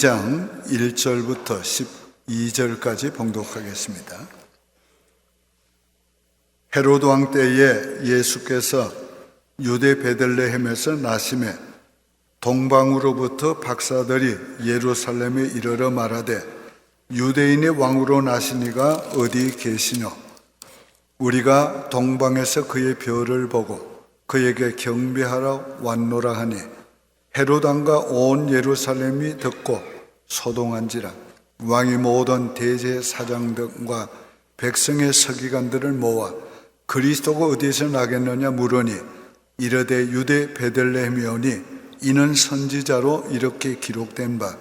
2장 1절부터 12절까지 봉독하겠습니다. 헤로드 왕 때에 예수께서 유대 베들레헴에서 나심에 동방으로부터 박사들이 예루살렘에 이르러 말하되 유대인의 왕으로 나시니가 어디 계시뇨? 우리가 동방에서 그의 별을 보고 그에게 경배하러 왔노라 하니 헤로드 왕과 온 예루살렘이 듣고 소동한지라. 왕이 모든 대제사장들과 백성의 서기관들을 모아 그리스도가 어디에서 나겠느냐 물으니 이르되 유대 베들레헴이오니 이는 선지자로 이렇게 기록된 바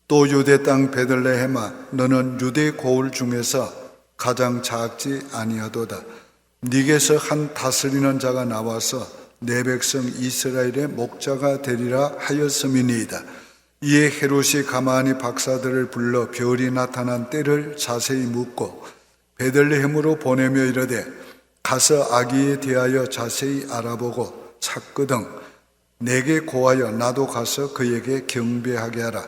또 유대 땅 베들레헴아 너는 유대 고을 중에서 가장 작지 아니하도다. 네게서 한 다스리는 자가 나와서 내 백성 이스라엘의 목자가 되리라 하였음이니이다. 이에 헤롯이 가만히 박사들을 불러 별이 나타난 때를 자세히 묻고 베들레헴으로 보내며 이르되 가서 아기에 대하여 자세히 알아보고 찾거든 내게 고하여 나도 가서 그에게 경배하게 하라.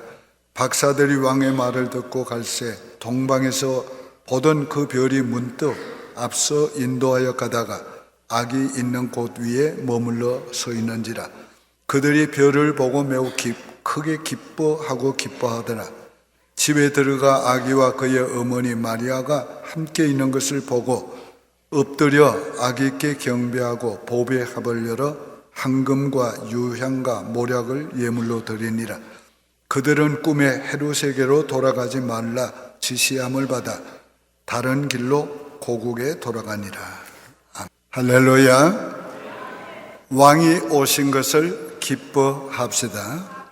박사들이 왕의 말을 듣고 갈새 동방에서 보던 그 별이 문득 앞서 인도하여 가다가 아기 있는 곳 위에 머물러 서 있는지라. 그들이 별을 보고 매우 크게 기뻐하더라. 집에 들어가 아기와 그의 어머니 마리아가 함께 있는 것을 보고 엎드려 아기께 경배하고 보배 합을 열어 황금과 유향과 모략을 예물로 드리니라. 그들은 꿈에 헤롯에게로 돌아가지 말라 지시함을 받아 다른 길로 고국에 돌아가니라. 할렐루야. 왕이 오신 것을 기뻐합시다.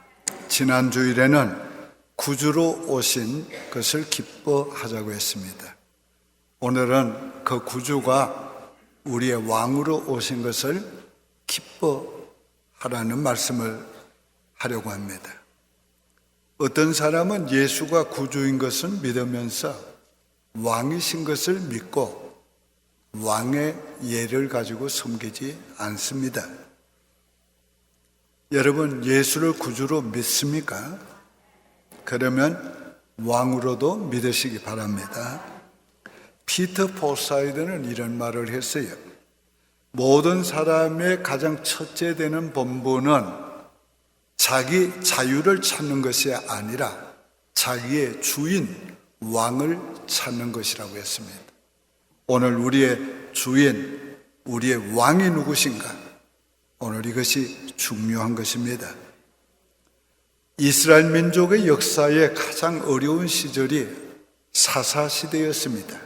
지난 주일에는 구주로 오신 것을 기뻐하자고 했습니다. 오늘은 그 구주가 우리의 왕으로 오신 것을 기뻐하라는 말씀을 하려고 합니다. 어떤 사람은 예수가 구주인 것을 믿으면서 왕이신 것을 믿고 왕의 예를 가지고 섬기지 않습니다. 여러분, 예수를 구주로 믿습니까? 그러면 왕으로도 믿으시기 바랍니다. 피터 포사이드는 이런 말을 했어요. 모든 사람의 가장 첫째 되는 본분은 자기 자유를 찾는 것이 아니라 자기의 주인, 왕을 찾는 것이라고 했습니다. 오늘 우리의 주인, 우리의 왕이 누구신가? 오늘 이것이 중요한 것입니다. 이스라엘 민족의 역사의 가장 어려운 시절이 사사시대였습니다.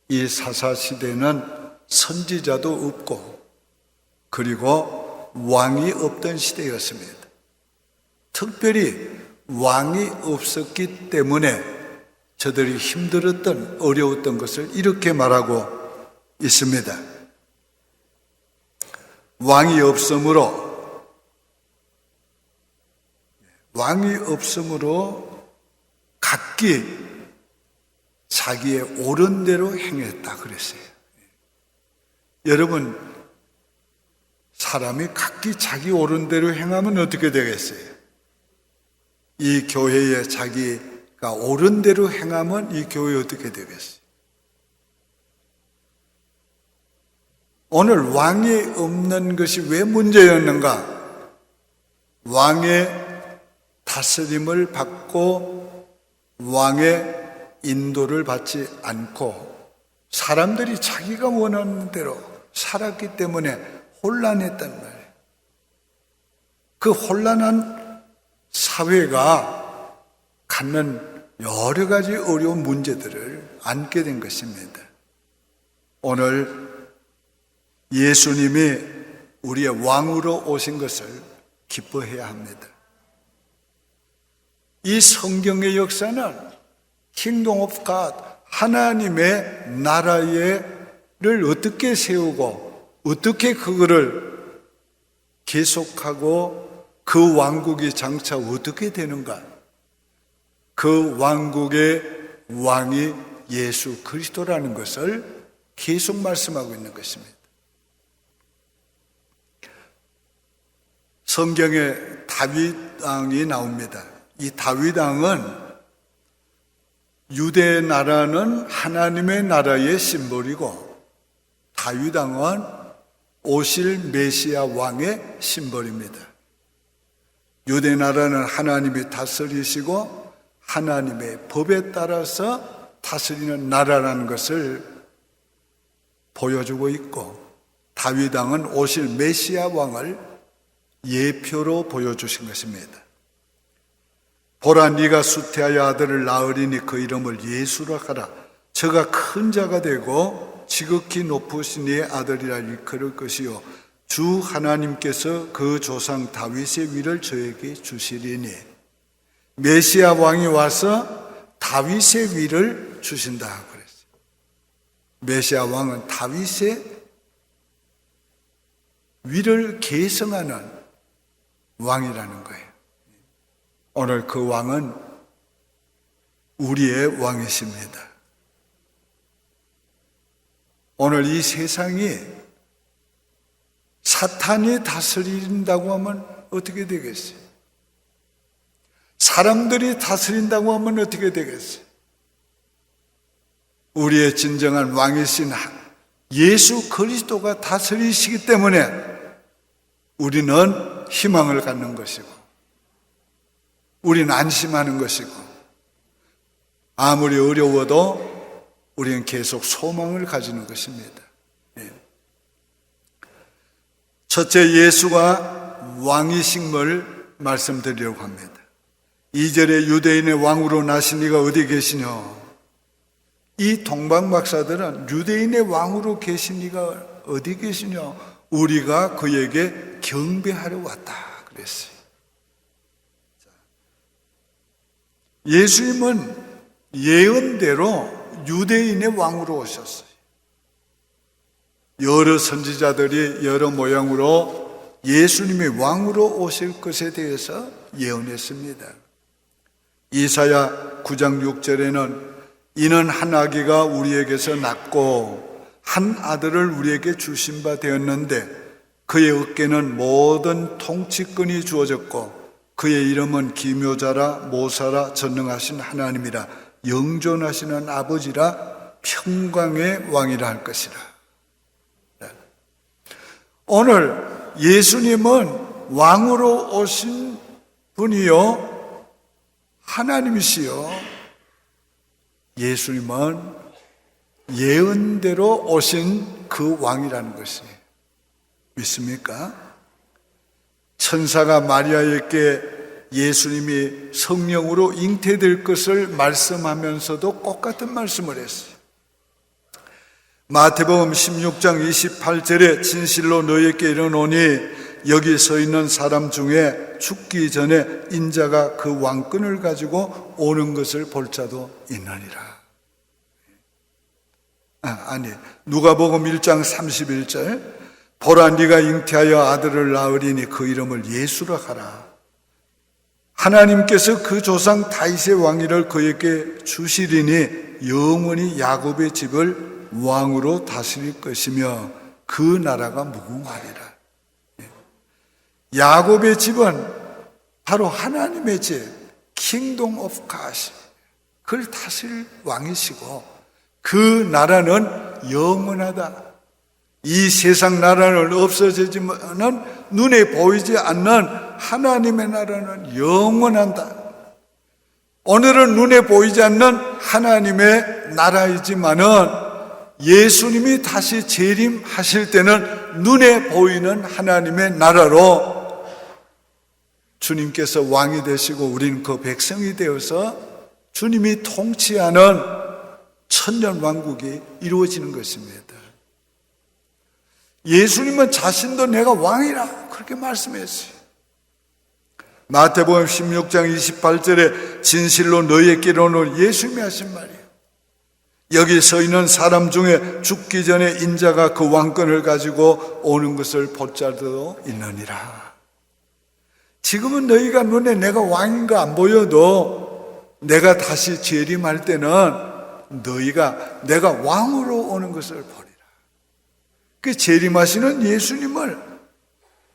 이 사사시대는 선지자도 없고 그리고 왕이 없던 시대였습니다. 특별히 왕이 없었기 때문에 저들이 힘들었던 어려웠던 것을 이렇게 말하고 있습니다. 왕이 없으므로 각기 자기의 옳은 대로 행했다 그랬어요. 여러분, 사람이 각기 자기 옳은 대로 행하면 어떻게 되겠어요? 이 교회에 자기가 옳은 대로 행하면 이 교회 어떻게 되겠어요? 오늘 왕이 없는 것이 왜 문제였는가? 왕의 다스림을 받고 왕의 인도를 받지 않고 사람들이 자기가 원하는 대로 살았기 때문에 혼란했단 말이에요. 그 혼란한 사회가 갖는 여러 가지 어려운 문제들을 안게 된 것입니다. 오늘 예수님이 우리의 왕으로 오신 것을 기뻐해야 합니다. 이 성경의 역사는 Kingdom of God, 하나님의 나라를 어떻게 세우고 어떻게 그거를 계속하고 그 왕국이 장차 어떻게 되는가? 그 왕국의 왕이 예수 그리스도라는 것을 계속 말씀하고 있는 것입니다. 성경에 다윗 왕이 나옵니다. 이 다윗 왕은 유대 나라는 하나님의 나라의 심볼이고 다윗 왕은 오실 메시아 왕의 심볼입니다. 유대 나라는 하나님이 다스리시고 하나님의 법에 따라서 다스리는 나라라는 것을 보여주고 있고 다윗 왕은 오실 메시아 왕을 예표로 보여주신 것입니다. 보라 네가 수태하여 아들을 낳으리니 그 이름을 예수라 하라. 저가 큰 자가 되고 지극히 높으신 이의 아들이라 일컬을 것이요 주 하나님께서 그 조상 다윗의 위를 저에게 주시리니. 메시아 왕이 와서 다윗의 위를 주신다 그랬어요. 메시아 왕은 다윗의 위를 계승하는 왕이라는 거예요. 오늘 그 왕은 우리의 왕이십니다. 오늘 이 세상이 사탄이 다스린다고 하면 어떻게 되겠어요? 사람들이 다스린다고 하면 어떻게 되겠어요? 우리의 진정한 왕이신 예수 그리스도가 다스리시기 때문에 우리는 희망을 갖는 것이고 우리는 안심하는 것이고 아무리 어려워도 우리는 계속 소망을 가지는 것입니다. 첫째, 예수가 왕이신 걸 말씀드리려고 합니다. 2절에 유대인의 왕으로 나신 이가 어디 계시냐? 이 동방박사들은 유대인의 왕으로 계신 이가 어디 계시냐? 우리가 그에게 경배하러 왔다 그랬어요. 예수님은 예언대로 유대인의 왕으로 오셨어요. 여러 선지자들이 여러 모양으로 예수님이 왕으로 오실 것에 대해서 예언했습니다. 이사야 9장 6절에는 이는 한 아기가 우리에게서 낳고 한 아들을 우리에게 주신 바 되었는데 그의 어깨는 모든 통치권이 주어졌고 그의 이름은 기묘자라 모사라 전능하신 하나님이라 영존하시는 아버지라 평강의 왕이라 할 것이라. 오늘 예수님은 왕으로 오신 분이요 하나님이시요 예수님은 예언대로 오신 그 왕이라는 것이 믿습니까? 천사가 마리아에게 예수님이 성령으로 잉태될 것을 말씀하면서도 똑같은 말씀을 했어요. 마태복음 16장 28절에 진실로 너희에게 이르노니 여기 서 있는 사람 중에 죽기 전에 인자가 그 왕권을 가지고 오는 것을 볼 자도 있느니라. 누가복음 1장 31절 보라 네가 잉태하여 아들을 낳으리니 그 이름을 예수라 하라. 하나님께서 그 조상 다윗의 왕위를 그에게 주시리니 영원히 야곱의 집을 왕으로 다스릴 것이며 그 나라가 무궁하리라. 야곱의 집은 바로 하나님의 집, Kingdom of God. 그걸 다스릴 왕이시고 그 나라는 영원하다. 이 세상 나라는 없어지지만은 눈에 보이지 않는 하나님의 나라는 영원한다. 오늘은 눈에 보이지 않는 하나님의 나라이지만은 예수님이 다시 재림하실 때는 눈에 보이는 하나님의 나라로 주님께서 왕이 되시고 우리는 그 백성이 되어서 주님이 통치하는 천년 왕국이 이루어지는 것입니다. 예수님은 자신도 내가 왕이라 그렇게 말씀했어요. 마태복음 16장 28절에 진실로 너희에게 이르노니 예수님이 하신 말이에요. 여기 서 있는 사람 중에 죽기 전에 인자가 그 왕권을 가지고 오는 것을 볼 자도 있느니라. 지금은 너희가 눈에 내가 왕인가 안 보여도 내가 다시 재림할 때는 너희가 내가 왕으로 오는 것을 보리라. 그 재림하시는 예수님을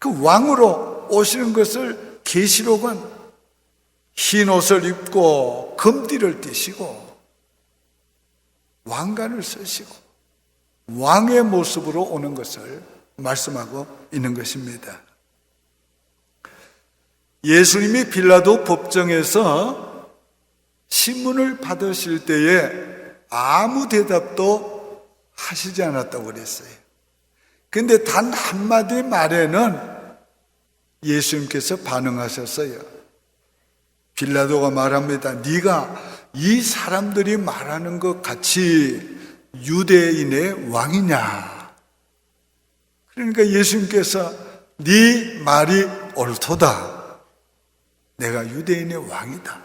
그 왕으로 오시는 것을 계시록은 흰 옷을 입고 금띠를 띠시고 왕관을 쓰시고 왕의 모습으로 오는 것을 말씀하고 있는 것입니다. 예수님이 빌라도 법정에서 신문을 받으실 때에 아무 대답도 하시지 않았다고 그랬어요. 근데 단 한마디 말에는 예수님께서 반응하셨어요. 빌라도가 말합니다. 네가 이 사람들이 말하는 것 같이 유대인의 왕이냐? 그러니까 예수님께서 네 말이 옳도다. 내가 유대인의 왕이다.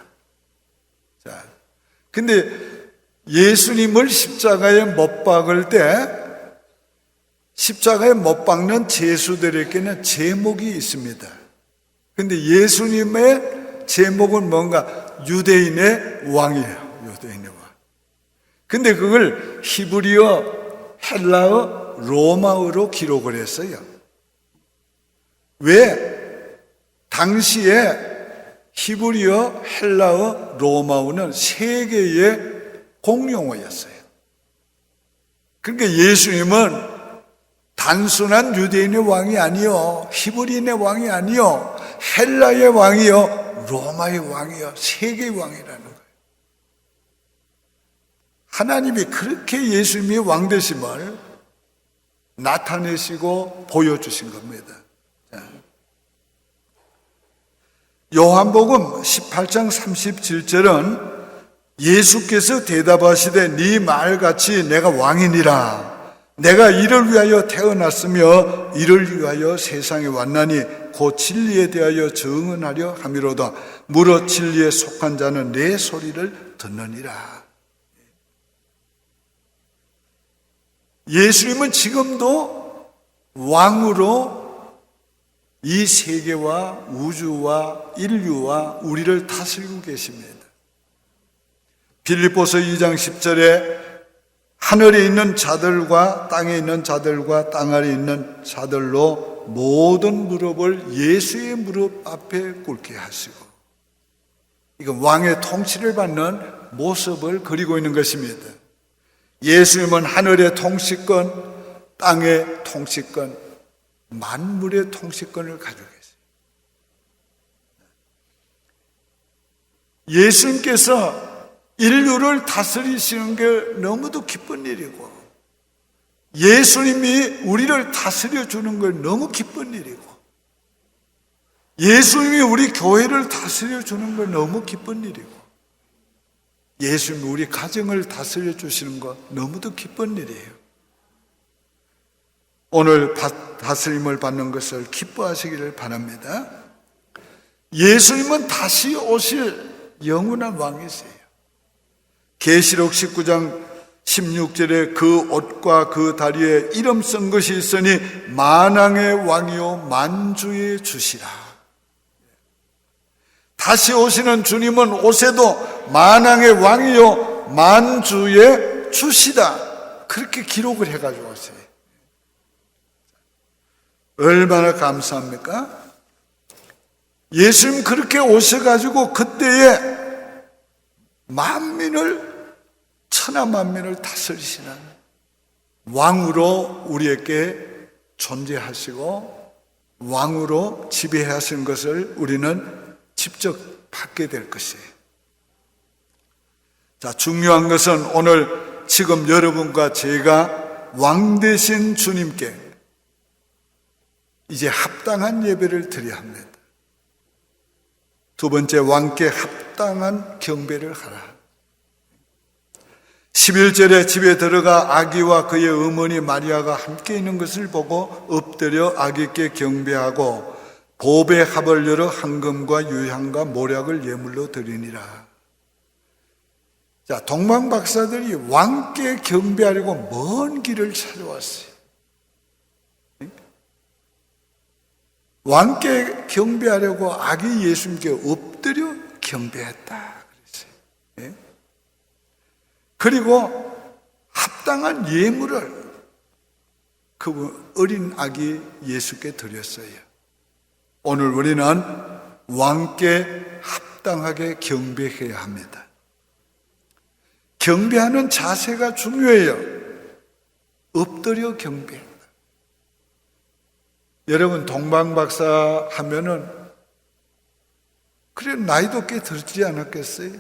자, 근데 예수님을 십자가에 못 박을 때 십자가에 못 박는 제수들에게는 제목이 있습니다. 근데 예수님의 제목은 뭔가 유대인의 왕이에요. 유대인의 왕. 근데 그걸 히브리어, 헬라어, 로마어로 기록을 했어요. 왜? 당시에 히브리어, 헬라어, 로마어는 세계의 공용어였어요. 그러니까 예수님은 단순한 유대인의 왕이 아니요, 히브리인의 왕이 아니요, 헬라의 왕이요, 로마의 왕이요, 세계의 왕이라는 거예요. 하나님이 그렇게 예수님이 왕되심을 나타내시고 보여주신 겁니다. 요한복음 18장 37절은 예수께서 대답하시되 네 말같이 내가 왕이니라. 내가 이를 위하여 태어났으며 이를 위하여 세상에 왔나니 곧 진리에 대하여 증언하려 함이로다. 무릇 진리에 속한 자는 내 소리를 듣느니라. 예수님은 지금도 왕으로 이 세계와 우주와 인류와 우리를 다스리고 계십니다. 빌립보서 2장 10절에 하늘에 있는 자들과 땅에 있는 자들과 땅 아래 있는 자들로 모든 무릎을 예수의 무릎 앞에 꿇게 하시고, 이건 왕의 통치를 받는 모습을 그리고 있는 것입니다. 예수님은 하늘의 통치권, 땅의 통치권, 만물의 통치권을 가지고 계세요. 예수님께서 인류를 다스리시는 게 너무도 기쁜 일이고, 예수님이 우리를 다스려 주는 걸 너무 기쁜 일이고, 예수님이 우리 교회를 다스려 주는 걸 너무 기쁜 일이고, 예수님이 우리 가정을 다스려 주시는 것 너무도 기쁜 일이에요. 오늘 다스림을 받는 것을 기뻐하시기를 바랍니다. 예수님은 다시 오실 영원한 왕이세요. 계시록 19장 16절에 그 옷과 그 다리에 이름 쓴 것이 있으니 만왕의 왕이요 만주의 주시라. 다시 오시는 주님은 옷에도 만왕의 왕이요 만주의 주시다, 그렇게 기록을 해가지고 오세요. 얼마나 감사합니까? 예수님 그렇게 오셔가지고 그때에 만민을, 천하만민을 다스리시는 왕으로 우리에게 존재하시고 왕으로 지배하시는 것을 우리는 직접 받게 될 것이에요. 자, 중요한 것은 오늘 지금 여러분과 제가 왕 되신 주님께 이제 합당한 예배를 드려야 합니다. 두 번째, 왕께 합당한 경배를 하라. 11절에 집에 들어가 아기와 그의 어머니 마리아가 함께 있는 것을 보고 엎드려 아기께 경배하고 보배 합을 열어 황금과 유향과 모략을 예물로 드리니라. 자, 동방 박사들이 왕께 경배하려고 먼 길을 찾아왔어요. 왕께 경배하려고 아기 예수님께 엎드려 경배했다 그랬어요. 그리고 합당한 예물을 그 어린 아기 예수께 드렸어요. 오늘 우리는 왕께 합당하게 경배해야 합니다. 경배하는 자세가 중요해요. 엎드려 경배한다. 여러분 동방박사 하면은 그래 나이도 꽤 들지 않았겠어요?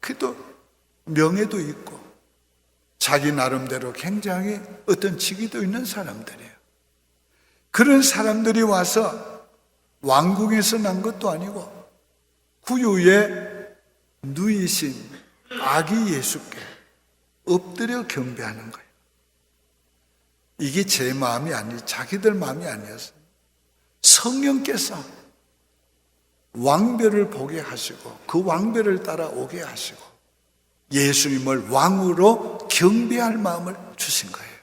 그래도 명예도 있고 자기 나름대로 굉장히 어떤 직위도 있는 사람들이에요. 그런 사람들이 와서 왕궁에서 난 것도 아니고 구유에 누이신 아기 예수께 엎드려 경배하는 거예요. 이게 제 마음이 아니, 자기들 마음이 아니었어요. 성령께서 왕별을 보게 하시고 그 왕별을 따라 오게 하시고 예수님을 왕으로 경배할 마음을 주신 거예요.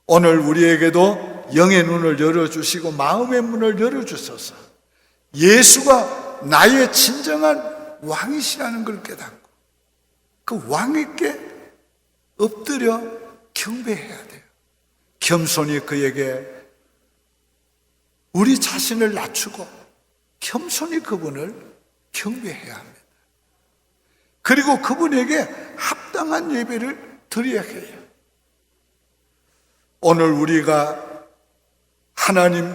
오늘 우리에게도 영의 눈을 열어주시고 마음의 문을 열어주셔서 예수가 나의 진정한 왕이시라는 걸 깨닫고 그 왕에게 엎드려 경배해야 돼요. 겸손히 그에게 우리 자신을 낮추고 겸손히 그분을 경배해야 합니다. 그리고 그분에게 합당한 예배를 드려야 해요. 오늘 우리가 하나님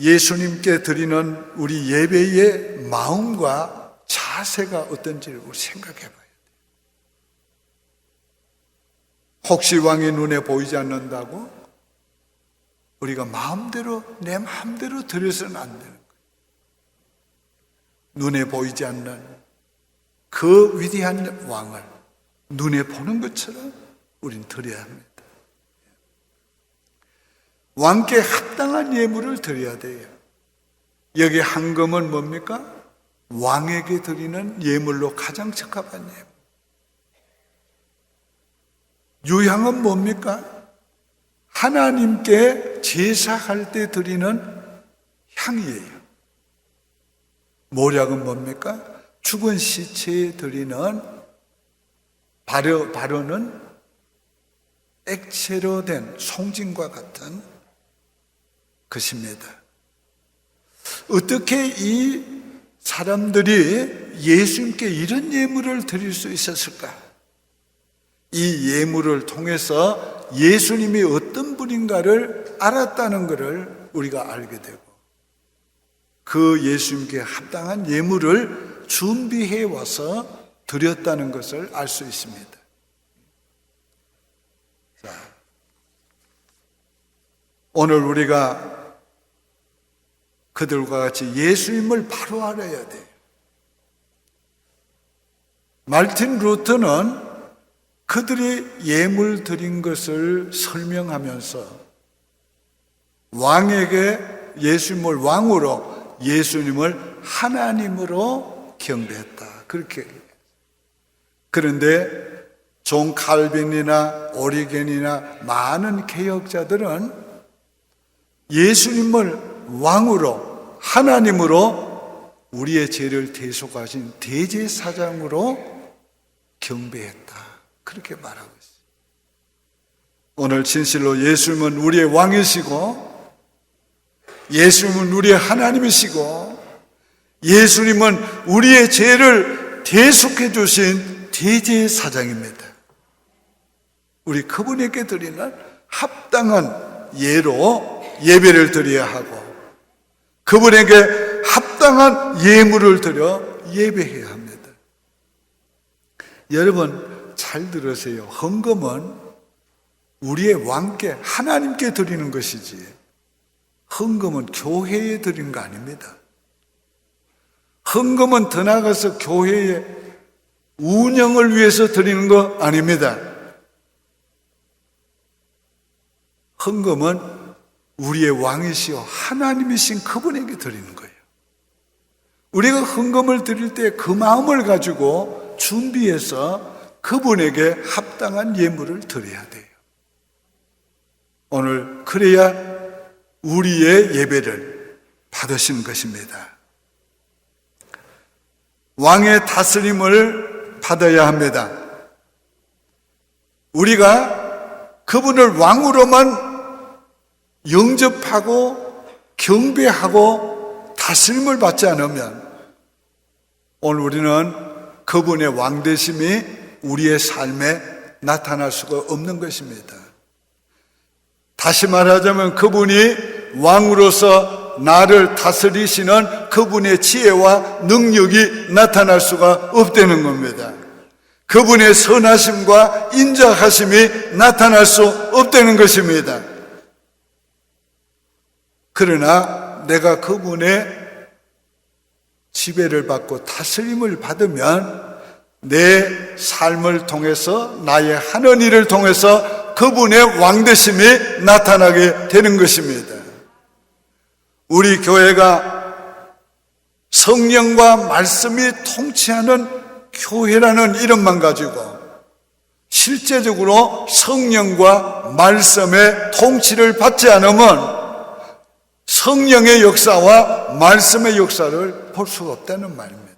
예수님께 드리는 우리 예배의 마음과 자세가 어떤지를 우리 생각해 봐야 돼요. 혹시 왕의 눈에 보이지 않는다고 우리가 마음대로 내 마음대로 드려서는 안 되는 거예요. 눈에 보이지 않는 그 위대한 왕을 눈에 보는 것처럼 우린 드려야 합니다. 왕께 합당한 예물을 드려야 돼요. 여기 황금은 뭡니까? 왕에게 드리는 예물로 가장 적합한 예물. 유향은 뭡니까? 하나님께 제사할 때 드리는 향이에요. 모략은 뭡니까? 죽은 시체에 드리는 발효는 액체로 된 송진과 같은 것입니다. 어떻게 이 사람들이 예수님께 이런 예물을 드릴 수 있었을까? 이 예물을 통해서 예수님이 어떤 분인가를 알았다는 것을 우리가 알게 되고 그 예수님께 합당한 예물을 준비해 와서 드렸다는 것을 알 수 있습니다. 자, 오늘 우리가 그들과 같이 예수님을 바로 알아야 돼요. 말틴 루터는 그들이 예물 드린 것을 설명하면서 왕에게 예수님을 왕으로 예수님을 하나님으로 경배했다. 그렇게. 그런데 존 칼빈이나 오리겐이나 많은 개혁자들은 예수님을 왕으로 하나님으로 우리의 죄를 대속하신 대제사장으로 경배했다. 그렇게 말하고 있어요. 오늘 진실로 예수님은 우리의 왕이시고 예수님은 우리의 하나님이시고 예수님은 우리의 죄를 대속해 주신 대제사장입니다. 우리 그분에게 드리는 합당한 예로 예배를 드려야 하고 그분에게 합당한 예물을 드려 예배해야 합니다. 여러분 잘 들으세요. 헌금은 우리의 왕께 하나님께 드리는 것이지 헌금은 교회에 드리는 거 아닙니다. 헌금은 더 나아가서 교회의 운영을 위해서 드리는 거 아닙니다. 헌금은 우리의 왕이시여 하나님이신 그분에게 드리는 거예요. 우리가 헌금을 드릴 때 그 마음을 가지고 준비해서 그분에게 합당한 예물을 드려야 돼요. 오늘 그래야 우리의 예배를 받으시는 것입니다. 왕의 다스림을 받아야 합니다. 우리가 그분을 왕으로만 영접하고 경배하고 다스림을 받지 않으면 오늘 우리는 그분의 왕되심이 우리의 삶에 나타날 수가 없는 것입니다. 다시 말하자면 그분이 왕으로서 나를 다스리시는 그분의 지혜와 능력이 나타날 수가 없다는 겁니다. 그분의 선하심과 인자하심이 나타날 수 없다는 것입니다. 그러나 내가 그분의 지배를 받고 다스림을 받으면 내 삶을 통해서, 나의 하는 일을 통해서 그분의 왕되심이 나타나게 되는 것입니다. 우리 교회가 성령과 말씀이 통치하는 교회라는 이름만 가지고 실제적으로 성령과 말씀의 통치를 받지 않으면 성령의 역사와 말씀의 역사를 볼 수가 없다는 말입니다.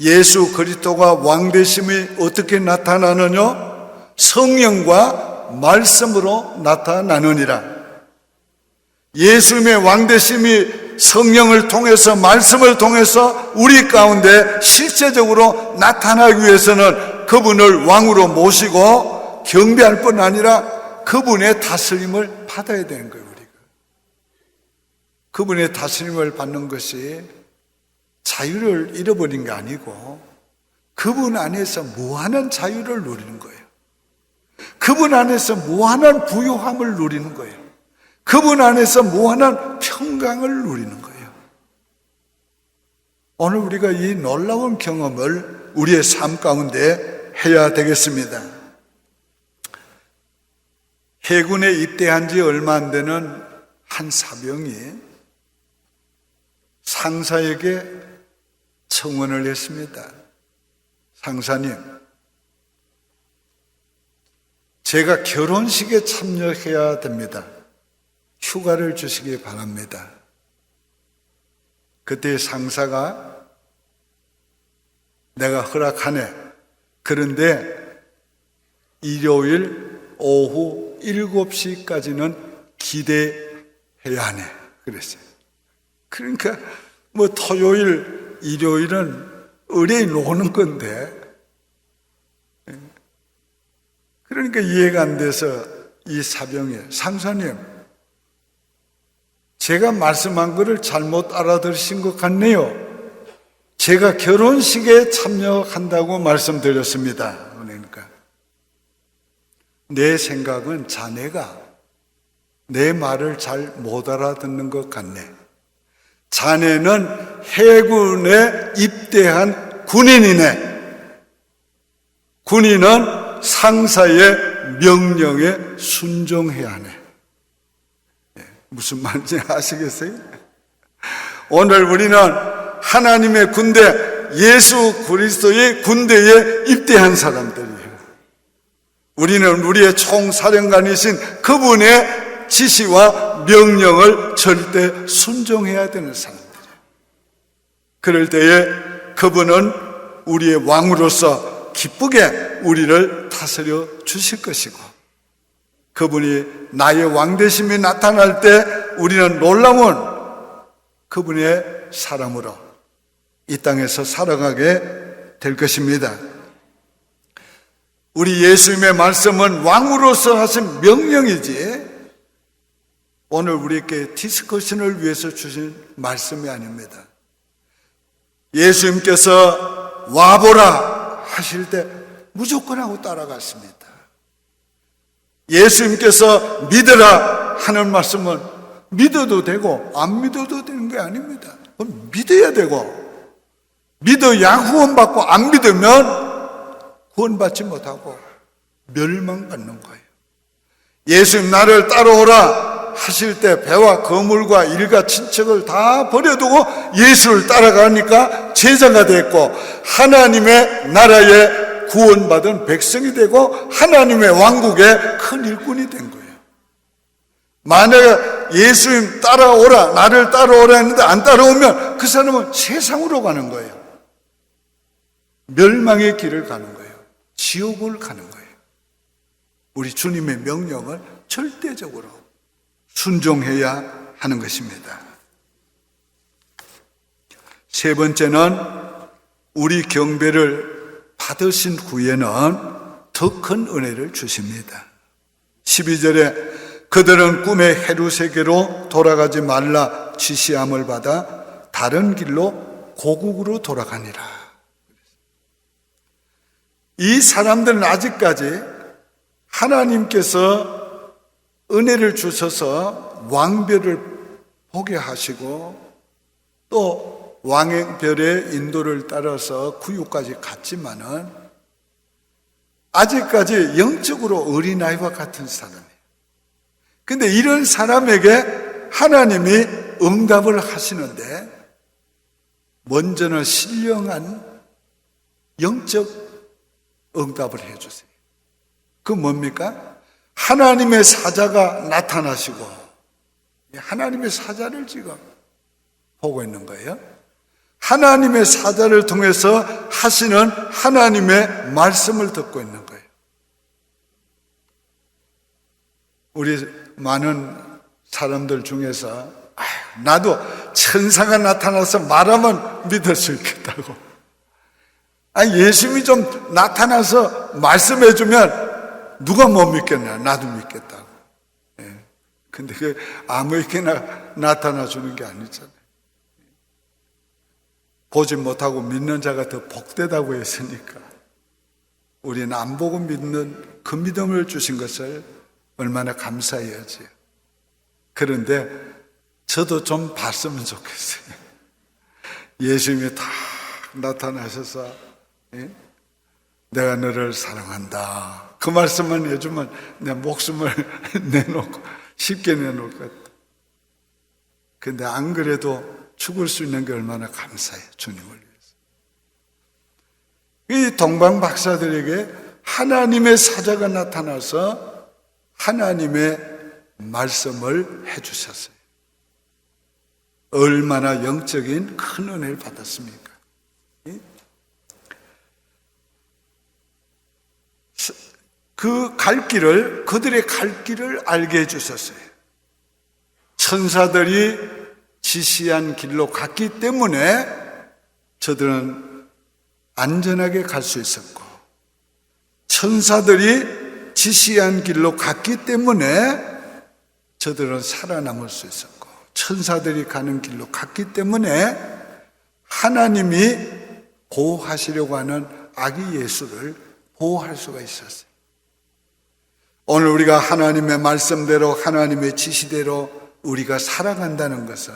예수 그리스도가 왕되심이 어떻게 나타나느냐? 성령과 말씀으로 나타나느니라. 예수님의 왕되심이 성령을 통해서, 말씀을 통해서 우리 가운데 실제적으로 나타나기 위해서는 그분을 왕으로 모시고 경배할 뿐 아니라 그분의 다스림을 받아야 되는 거예요. 우리가 그분의 다스림을 받는 것이 자유를 잃어버린 게 아니고 그분 안에서 무한한 자유를 누리는 거예요. 그분 안에서 무한한 부유함을 누리는 거예요. 그분 안에서 무한한 평강을 누리는 거예요. 오늘 우리가 이 놀라운 경험을 우리의 삶 가운데 해야 되겠습니다. 해군에 입대한 지 얼마 안 되는 한 사병이 상사에게 청원을 했습니다. 상사님, 제가 결혼식에 참여해야 됩니다. 휴가를 주시기 바랍니다. 그때 상사가 내가 허락하네. 그런데 일요일 오후 7시까지는 기대해야 하네. 그랬어요. 그러니까 뭐 토요일, 일요일은 의뢰인 오는 건데, 그러니까 이해가 안 돼서 이 사병이, 상사님, 제가 말씀한 것을 잘못 알아들으신 것 같네요. 제가 결혼식에 참여한다고 말씀드렸습니다. 그러니까 내 생각은 자네가 내 말을 잘 못 알아듣는 것 같네. 자네는 해군에 입대한 군인이네. 군인은 상사의 명령에 순종해야 하네. 무슨 말인지 아시겠어요? 오늘 우리는 하나님의 군대, 예수 그리스도의 군대에 입대한 사람들이에요. 우리는 우리의 총사령관이신 그분의 지시와 명령을 절대 순종해야 되는 사람들이에요. 그럴 때에 그분은 우리의 왕으로서 기쁘게 우리를 다스려 주실 것이고, 그분이 나의 왕되심이 나타날 때 우리는 놀라운 그분의 사람으로 이 땅에서 살아가게 될 것입니다. 우리 예수님의 말씀은 왕으로서 하신 명령이지 오늘 우리에게 디스커션을 위해서 주신 말씀이 아닙니다. 예수님께서 와보라 하실 때 무조건 하고 따라갔습니다. 예수님께서 믿으라 하는 말씀은 믿어도 되고 안 믿어도 되는 게 아닙니다. 믿어야 되고, 믿어야 구원받고 안 믿으면 구원받지 못하고 멸망받는 거예요. 예수님 나를 따라오라 하실 때 배와 거물과 일가 친척을 다 버려두고 예수를 따라가니까 제자가 됐고 하나님의 나라에 구원받은 백성이 되고 하나님의 왕국의 큰 일꾼이 된 거예요. 만약에 예수님 따라오라, 나를 따라오라 했는데 안 따라오면 그 사람은 세상으로 가는 거예요. 멸망의 길을 가는 거예요. 지옥을 가는 거예요. 우리 주님의 명령을 절대적으로 순종해야 하는 것입니다. 세 번째는 우리 경배를 받으신 후에는 더 큰 은혜를 주십니다. 12절에 그들은 꿈의 헤루세계로 돌아가지 말라 지시함을 받아 다른 길로 고국으로 돌아가니라. 이 사람들은 아직까지 하나님께서 은혜를 주셔서 왕별을 보게 하시고 또 왕별의 인도를 따라서 구유까지 갔지만은 아직까지 영적으로 어린아이와 같은 사람이에요. 근데 이런 사람에게 하나님이 응답을 하시는데 먼저는 신령한 영적 응답을 해주세요. 그 뭡니까? 하나님의 사자가 나타나시고 하나님의 사자를 지금 보고 있는 거예요. 하나님의 사자를 통해서 하시는 하나님의 말씀을 듣고 있는 거예요. 우리 많은 사람들 중에서 나도 천사가 나타나서 말하면 믿을 수 있겠다고. 예수님이 좀 나타나서 말씀해 주면 누가 못 믿겠냐? 나도 믿겠다고. 근데 그 아무에게나 나타나 주는 게 아니잖아요. 보지 못하고 믿는 자가 더 복되다고 했으니까 우리는 안 보고 믿는 그 믿음을 주신 것을 얼마나 감사해야지요. 그런데 저도 좀 봤으면 좋겠어요. 예수님이 다 나타나셔서 내가 너를 사랑한다. 그 말씀만 해주면 내 목숨을 내놓고 쉽게 내놓을 것 같다. 근데 안 그래도 죽을 수 있는 게 얼마나 감사해요. 주님을 위해서. 이 동방 박사들에게 하나님의 사자가 나타나서 하나님의 말씀을 해주셨어요. 얼마나 영적인 큰 은혜를 받았습니까? 그 갈 길을, 그들의 갈 길을 알게 해주셨어요. 천사들이 지시한 길로 갔기 때문에 저들은 안전하게 갈 수 있었고, 천사들이 지시한 길로 갔기 때문에 저들은 살아남을 수 있었고, 천사들이 가는 길로 갔기 때문에 하나님이 보호하시려고 하는 아기 예수를 보호할 수가 있었어요. 오늘 우리가 하나님의 말씀대로 하나님의 지시대로 우리가 살아간다는 것은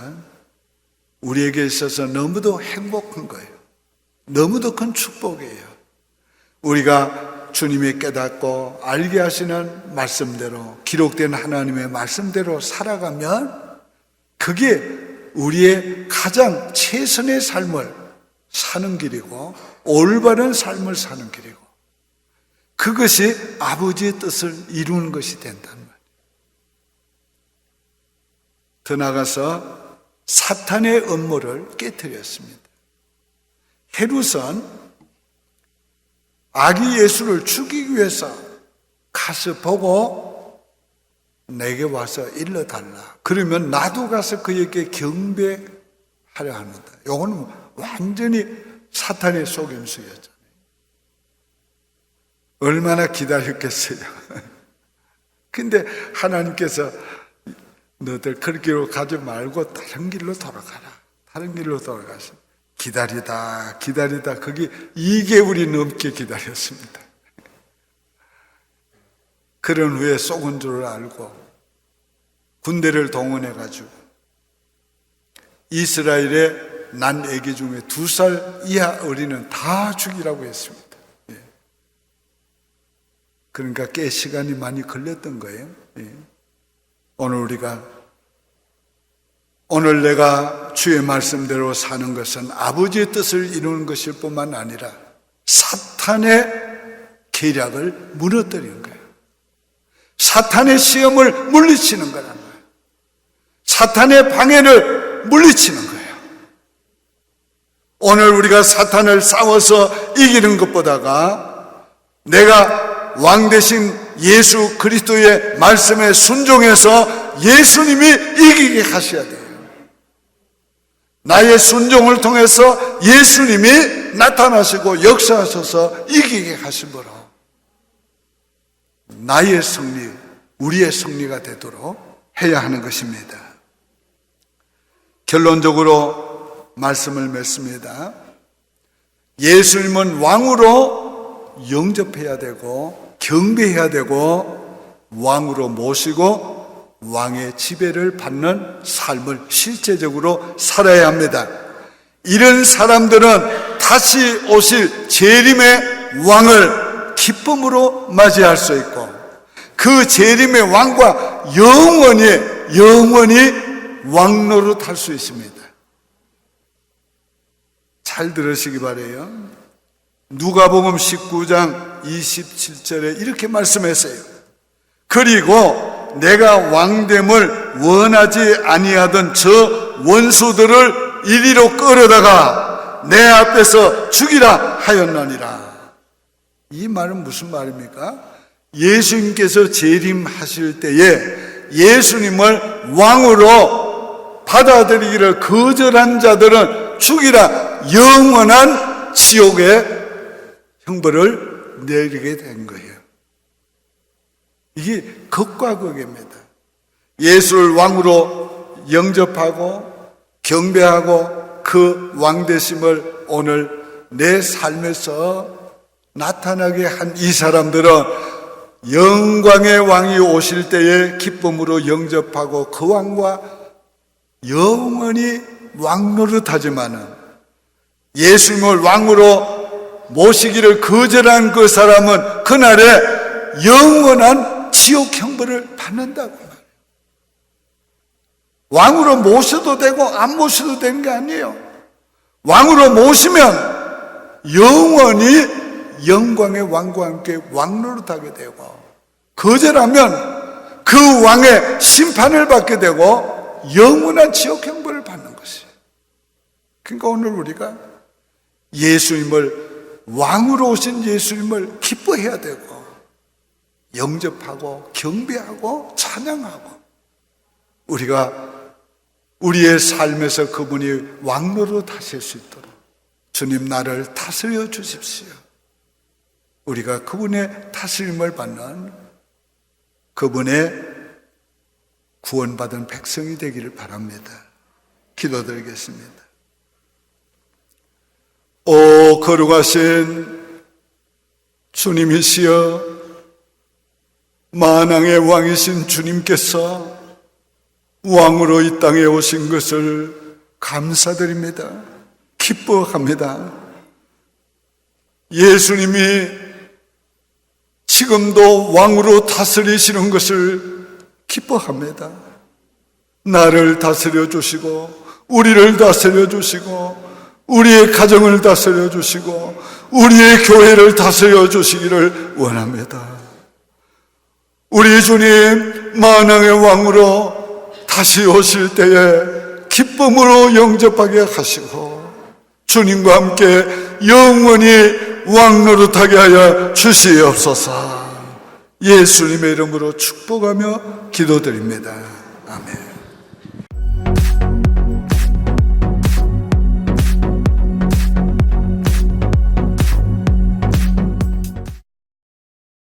우리에게 있어서 너무도 행복한 거예요. 너무도 큰 축복이에요. 우리가 주님이 깨닫고 알게 하시는 말씀대로, 기록된 하나님의 말씀대로 살아가면 그게 우리의 가장 최선의 삶을 사는 길이고 올바른 삶을 사는 길이고 그것이 아버지의 뜻을 이루는 것이 된단 말이에요. 더 나아가서 사탄의 음모를 깨뜨렸습니다. 헤롯은 아기 예수를 죽이기 위해서 가서 보고 내게 와서 일러달라. 그러면 나도 가서 그에게 경배하려 합니다. 이거는 완전히 사탄의 속임수였잖아요. 얼마나 기다렸겠어요. 근데 하나님께서 너들 그 길로 가지 말고 다른 길로 돌아가라. 다른 길로 돌아가서 기다리다 거기 2개월이 넘게 기다렸습니다. 그런 후에 속은 줄 알고 군대를 동원해가지고 이스라엘의 난 애기 중에 2살 이하 어린이는 다 죽이라고 했습니다. 그러니까 꽤 시간이 많이 걸렸던 거예요. 오늘 내가 주의 말씀대로 사는 것은 아버지의 뜻을 이루는 것일 뿐만 아니라 사탄의 계략을 무너뜨리는 거예요. 사탄의 시험을 물리치는 거란 말이에요. 사탄의 방해를 물리치는 거예요. 오늘 우리가 사탄을 싸워서 이기는 것보다가 내가 왕 대신 예수 그리스도의 말씀에 순종해서 예수님이 이기게 하셔야 돼요. 나의 순종을 통해서 예수님이 나타나시고 역사하셔서 이기게 하심으로 나의 승리, 우리의 승리가 되도록 해야 하는 것입니다. 결론적으로 말씀을 맺습니다. 예수님은 왕으로 영접해야 되고 경배해야 되고 왕으로 모시고 왕의 지배를 받는 삶을 실제적으로 살아야 합니다. 이런 사람들은 다시 오실 재림의 왕을 기쁨으로 맞이할 수 있고 그 재림의 왕과 영원히 왕노릇할 수 있습니다. 잘 들으시기 바라요. 누가복음 19장 27절에 이렇게 말씀했어요. 그리고 내가 왕됨을 원하지 아니하던 저 원수들을 이리로 끌어다가 내 앞에서 죽이라 하였느니라. 이 말은 무슨 말입니까? 예수님께서 재림하실 때에 예수님을 왕으로 받아들이기를 거절한 자들은 죽이라, 영원한 지옥의 형벌을 내리게 된 거예요. 이게 극과 극입니다. 예수를 왕으로 영접하고 경배하고 그 왕되심을 오늘 내 삶에서 나타나게 한 이 사람들은 영광의 왕이 오실 때에 기쁨으로 영접하고 그 왕과 영원히 왕노릇하지만은 예수님을 왕으로 모시기를 거절한 그 사람은 그날에 영원한 지옥 형벌을 받는다고 말해요. 왕으로 모셔도 되고 안 모셔도 되는 게 아니에요. 왕으로 모시면 영원히 영광의 왕과 함께 왕노릇하게 되고, 거절하면 그 왕의 심판을 받게 되고 영원한 지옥 형벌을 받는 것이에요. 그러니까 오늘 우리가 예수님을, 왕으로 오신 예수님을 기뻐해야 되고 영접하고 경배하고 찬양하고, 우리가 우리의 삶에서 그분이 왕노릇 하실 수 있도록 주님 나를 다스려 주십시오. 우리가 그분의 다스림을 받는 그분의 구원받은 백성이 되기를 바랍니다. 기도드리겠습니다. 오 거룩하신 주님이시여, 만왕의 왕이신 주님께서 왕으로 이 땅에 오신 것을 감사드립니다. 기뻐합니다. 예수님이 지금도 왕으로 다스리시는 것을 기뻐합니다. 나를 다스려 주시고 우리를 다스려 주시고 우리의 가정을 다스려 주시고 우리의 교회를 다스려 주시기를 원합니다. 우리 주님 만왕의 왕으로 다시 오실 때에 기쁨으로 영접하게 하시고 주님과 함께 영원히 왕노릇하게 하여 주시옵소서. 예수님의 이름으로 축복하며 기도드립니다. 아멘.